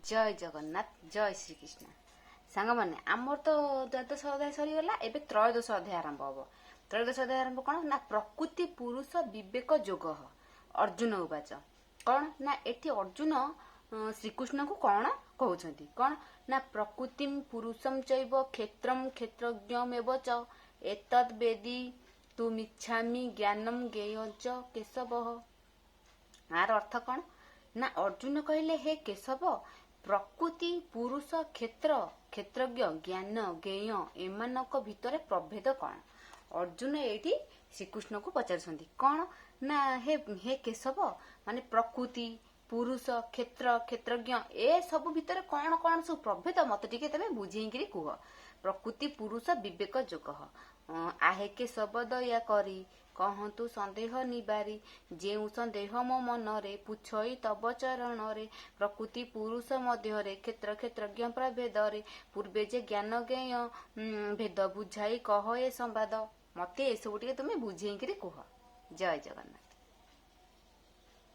जय जगन्नाथ जय श्रीकृष्ण सांग मैंने आमर तो द्वादश अध्याय सरीगला एवं त्रयोदश अध्याय आरंभ हम त्रयोदश अध्याय आरंभ कौन ना प्रकृति पुरुष विवेक जोग अर्जुन उवाच कौन ना एटी अर्जुन श्रीकृष्ण को कौन कहते कौन ना प्रकृति पुरुषम चैव क्षेत्रम क्षेत्रज्ञमेव च एतद् वेदी तुमिच्छामि ज्ञानम ज्ञेय च केशव आर अर्थ कौन ना अर्जुन कहले हे केशव प्रकृति पुरुष क्षेत्र क्षेत्रज्ञ ज्ञान ज्ञेय एमानक भितर प्रभेद कौन अर्जुन एटी श्रीकृष्ण को पचार कौन ना हे केशव माने प्रकृति पुरुष क्षेत्र क्षेत्रज्ञ ए सब भितर कौन कौन सब प्रभेद मत टिके तबे बुझेइकरी कुह प्रकृति पुरुष विवेक जोग आहे केशव दया करी कहतु संदेह निबारी जेउ संदेह मो मनरे पुछई तब चरण रे प्रकृति पुरुष मध्य क्षेत्र क्षेत्रज्ञ प्रभेद रे पूर्वे जे ज्ञान ज्ञेय भेद बुझाई कह ए संवाद मते ए सब टिके तुमे बुझेइकरी कुह जय जगन्नाथ।